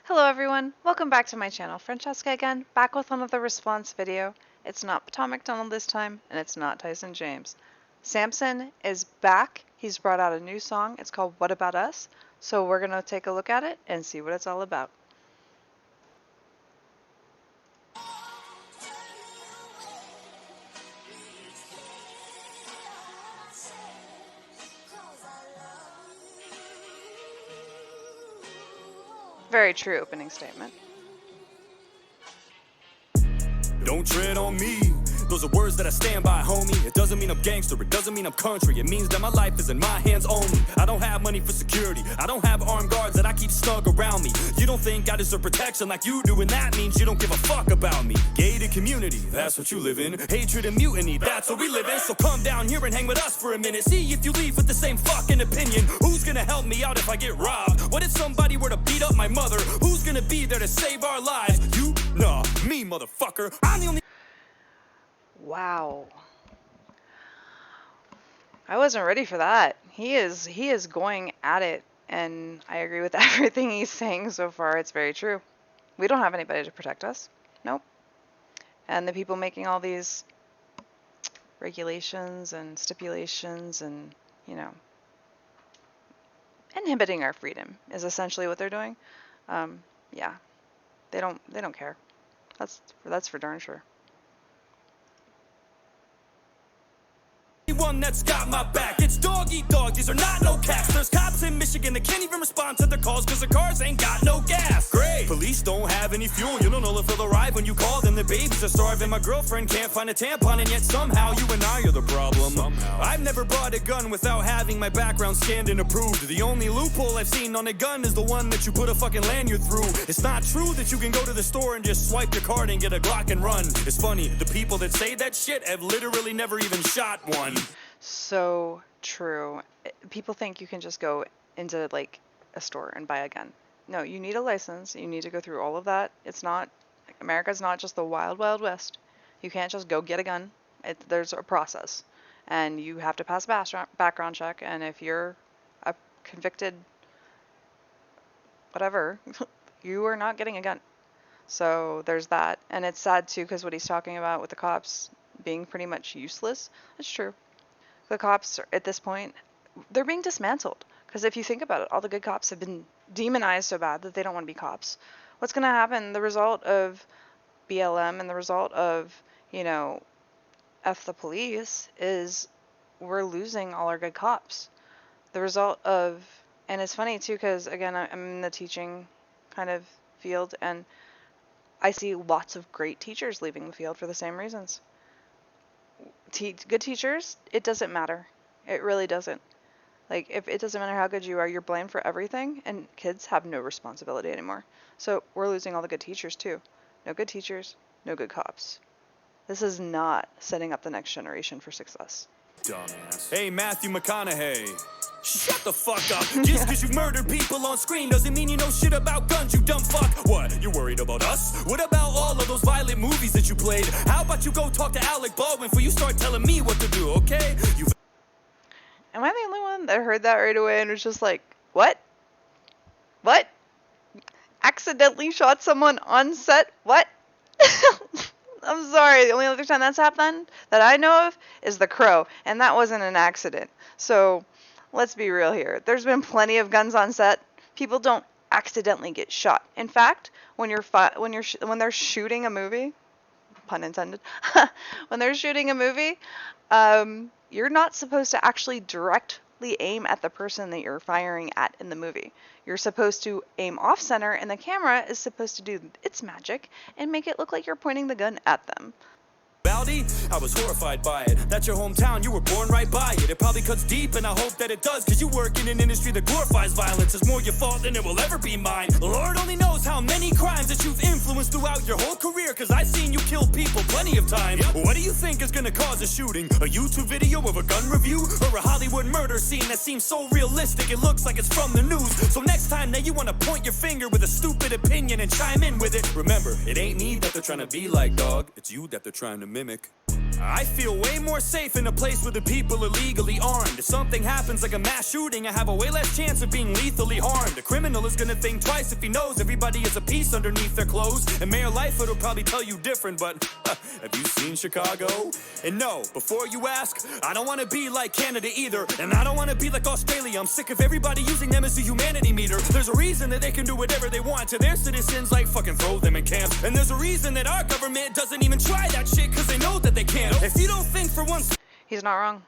Hello everyone, welcome back to my channel. Francesca again, back with another response video. It's not Tom McDonald this time, and it's not Tyson James. Samson is back. He's brought out a new song. It's called What About Us? So we're going to take a look at it and see what it's all about. Very true opening statement. Don't tread on me. Those are words that I stand by, homie. It doesn't mean I'm gangster, it doesn't mean I'm country. It means that my life is in my hands only. I don't have money for security, I don't have armed guards that I keep snug around me. You don't think I deserve protection like you do, and that means you don't give a fuck about me. Gated community, that's what you live in. Hatred and mutiny, that's what we live in. So come down here and hang with us for a minute. See if you leave with the same fucking opinion. Who's gonna help me out if I get robbed? What if somebody were to beat up my mother? Who's gonna be there to save our lives? You? Nah, me, motherfucker. I'm the only... Wow. I wasn't ready for that. He is going at it, and I agree with everything he's saying so far. It's very true. We don't have anybody to protect us. Nope. And the people making all these regulations and stipulations and, you know, inhibiting our freedom is essentially what they're doing. Yeah. They don't care. That's for darn sure. One that's got my back. It's dog eat dog, these are not no cats. There's cops in Michigan that can't even respond to their calls because their cars ain't got no gas. Great. Police don't have any fuel, you don't know if they'll arrive when you call them. The babies are starving, my girlfriend can't find a tampon, and yet somehow you and I are the problem. I've never bought a gun without having my background scanned and approved. The only loophole I've seen on a gun is the one that you put a fucking lanyard through. It's not true that you can go to the store and just swipe your card and get a Glock and run. It's funny, the people that say that shit have literally never even shot one. So true. People think you can just go into like a store and buy a gun. No, you need a license. You need to go through all of that. It's not, America's not just the wild, wild west. You can't just go get a gun. There's a process, and you have to pass a background check. And if you're a convicted whatever, you are not getting a gun. So there's that. And it's sad too, because what he's talking about with the cops being pretty much useless, it's true. The cops, at this point, they're being dismantled. Because if you think about it, all the good cops have been demonized so bad that they don't want to be cops. What's going to happen? The result of BLM and the result of, you know, F the police is we're losing all our good cops. The result of, and it's funny too, because again, I'm in the teaching kind of field, and I see lots of great teachers leaving the field for the same reasons. Good teachers, it doesn't matter. It really doesn't. Like, if it doesn't matter how good you are, you're blamed for everything, and kids have no responsibility anymore. So we're losing all the good teachers too. No good teachers, no good cops. This is not setting up the next generation for success. Dumbass. Hey, Matthew McConaughey. Shut the fuck up. Just because you murdered people on screen doesn't mean you know shit about guns, you dumb fuck. What? You worried about us? What about all of those violent movies that you played? How about you go talk to Alec Baldwin before you start telling me what to do, okay? Am I the only one that heard that right away and was just like, what? What? Accidentally shot someone on set? What? I'm sorry, the only other time that's happened that I know of is The Crow, and that wasn't an accident. So let's be real here. There's been plenty of guns on set. People don't accidentally get shot. In fact, when they're shooting a movie, pun intended, when they're shooting a movie, you're not supposed to actually directly aim at the person that you're firing at in the movie. You're supposed to aim off center, and the camera is supposed to do its magic and make it look like you're pointing the gun at them. I was horrified by it. That's your hometown, you were born right by it. It probably cuts deep, and I hope that it does, cause you work in an industry that glorifies violence. It's more your fault than it will ever be mine. Lord only knows how many crimes that you've influenced throughout your whole career, cause I've seen you kill people plenty of times. What do you think is gonna cause a shooting? A YouTube video of a gun review? Or a Hollywood murder scene that seems so realistic it looks like it's from the news? So next time that you wanna point your finger with a stupid opinion and chime in with it, remember, it ain't me that they're trying to be like, dog. It's you that they're trying to mimic. I feel way more safe in a place where the people are legally armed. If something happens like a mass shooting, I have a way less chance of being lethally harmed. A criminal is gonna think twice if he knows everybody is a piece underneath their clothes. And Mayor Lightfoot will probably tell you different, but have you seen Chicago? And no, before you ask, I don't wanna be like Canada either. And I don't wanna be like Australia. I'm sick of everybody using them as a humanity meter. There's a reason that they can do whatever they want to their citizens, like fucking throw them in camps. And there's a reason that our government doesn't even try that shit, cause they know that they can't. If you don't think for once... He's not wrong.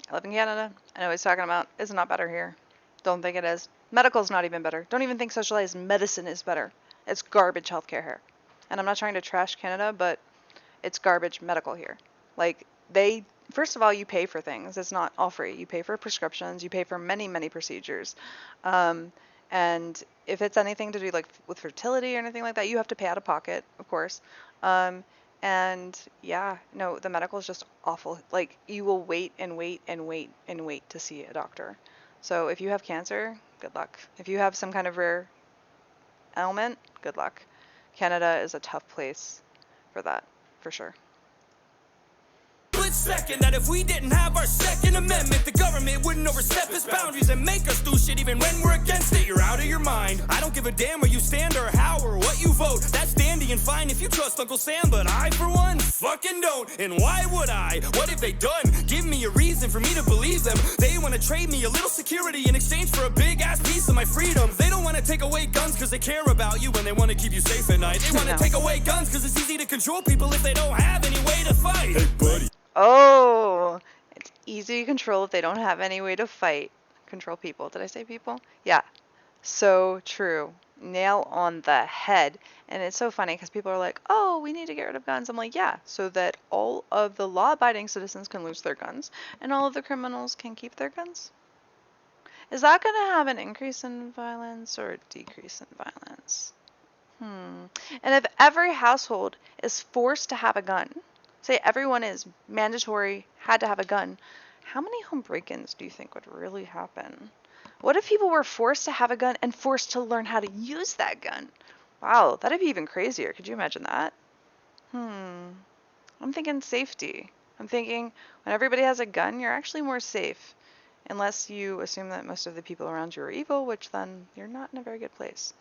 I live in Canada. I know what he's talking about. It's not better here. Don't think it is. Medical's not even better. Don't even think socialized medicine is better. It's garbage healthcare here. And I'm not trying to trash Canada, but it's garbage medical here. Like, first of all, you pay for things. It's not all free. You pay for prescriptions. You pay for many, many procedures. And if it's anything to do like with fertility or anything like that, you have to pay out of pocket, of course. And yeah, no, the medical is just awful. Like, you will wait and wait and wait and wait to see a doctor. So if you have cancer, good luck. If you have some kind of rare ailment, good luck. Canada is a tough place for that, for sure. Second, that if we didn't have our Second Amendment, the government wouldn't overstep its boundaries and make us do shit even when we're against it. You're out of your mind. I don't give a damn where you stand or how or what you vote. That's dandy and fine if you trust Uncle Sam, but I, for one, fucking don't. And why would I? What have they done? Give me a reason for me to believe them. They want to trade me a little security in exchange for a big-ass piece of my freedom. They don't want to take away guns because they care about you and they want to keep you safe at night. They want to take away guns because it's easy to control people if they don't have any way to fight. Hey, buddy. Oh, it's easy to control if they don't have any way to fight. Control people. Did I say people? Yeah. So true. Nail on the head. And it's so funny because people are like, oh, we need to get rid of guns. I'm like, yeah, so that all of the law-abiding citizens can lose their guns and all of the criminals can keep their guns. Is that going to have an increase in violence or a decrease in violence? And if every household is forced to have a gun, say everyone is mandatory, had to have a gun, how many home break-ins do you think would really happen? What if people were forced to have a gun and forced to learn how to use that gun? Wow, that'd be even crazier. Could you imagine that? I'm thinking safety. I'm thinking when everybody has a gun, you're actually more safe. Unless you assume that most of the people around you are evil, which then you're not in a very good place.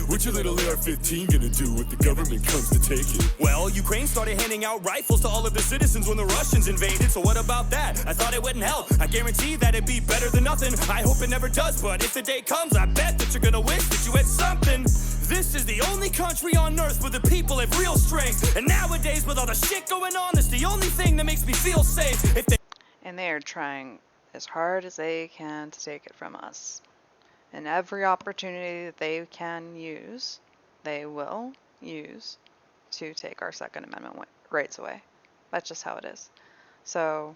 What's your little AR-15 gonna do when the government comes to take it? Well, Ukraine started handing out rifles to all of the citizens when the Russians invaded, so what about that? I thought it wouldn't help. I guarantee that it'd be better than nothing. I hope it never does, but if the day comes, I bet that you're gonna wish that you had something. This is the only country on earth where the people have real strength. And nowadays, with all the shit going on, it's the only thing that makes me feel safe. And they are trying as hard as they can to take it from us. And every opportunity that they can use, they will use to take our Second Amendment rights away. That's just how it is. So,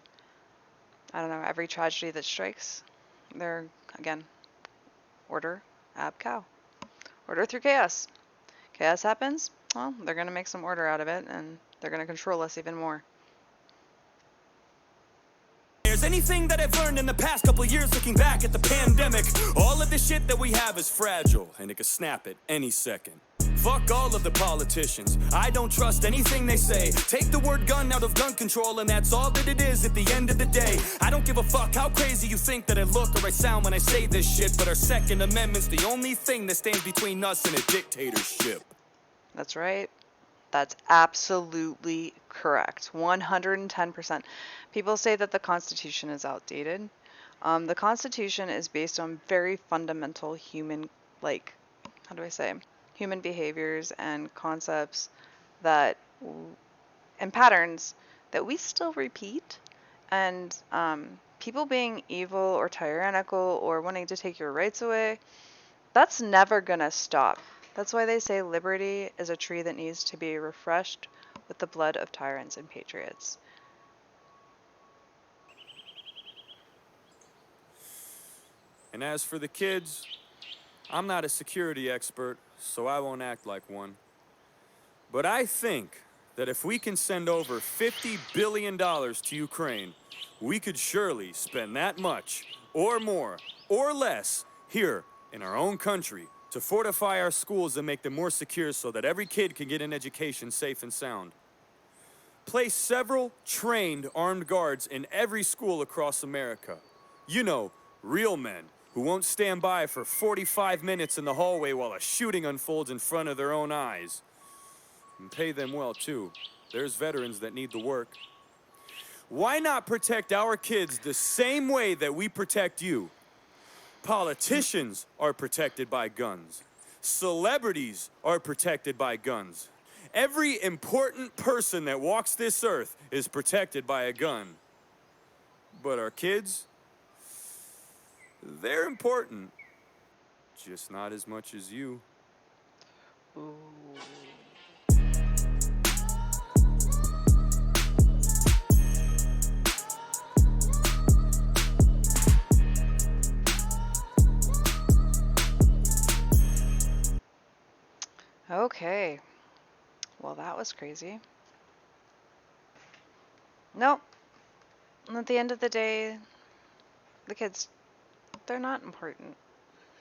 I don't know, every tragedy that strikes, they're, again, order, ab cow. Order through chaos. Chaos happens, well, they're going to make some order out of it, and they're going to control us even more. There's anything that I've learned in the past couple years looking back at the pandemic, all of the shit that we have is fragile and it could snap at any second. Fuck all of the politicians. I don't trust anything they say. Take the word gun out of gun control and that's all that it is at the end of the day. I don't give a fuck how crazy you think that I look or I sound when I say this shit, but our Second Amendment's the only thing that stands between us and a dictatorship. That's right. That's absolutely correct. 110%. People say that the Constitution is outdated. The Constitution is based on very fundamental human, human behaviors and concepts that, and patterns that we still repeat. And people being evil or tyrannical or wanting to take your rights away, that's never gonna stop. That's why they say liberty is a tree that needs to be refreshed with the blood of tyrants and patriots. And as for the kids, I'm not a security expert, so I won't act like one. But I think that if we can send over $50 billion to Ukraine, we could surely spend that much, or more, or less, here in our own country to fortify our schools and make them more secure so that every kid can get an education safe and sound. Place several trained armed guards in every school across America. You know, real men who won't stand by for 45 minutes in the hallway while a shooting unfolds in front of their own eyes. And pay them well, too. There's veterans that need the work. Why not protect our kids the same way that we protect you? Politicians are protected by guns. Celebrities are protected by guns. Every important person that walks this earth is protected by a gun. But our kids, they're important. Just not as much as you. Ooh. Okay. Well, that was crazy. Nope. At the end of the day, the kids, they're not important.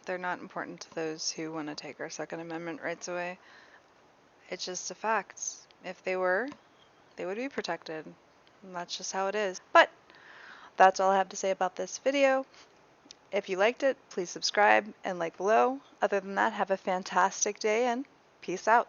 They're not important to those who want to take our Second Amendment rights away. It's just a fact. If they were, they would be protected. And that's just how it is. But that's all I have to say about this video. If you liked it, please subscribe and like below. Other than that, have a fantastic day and peace out.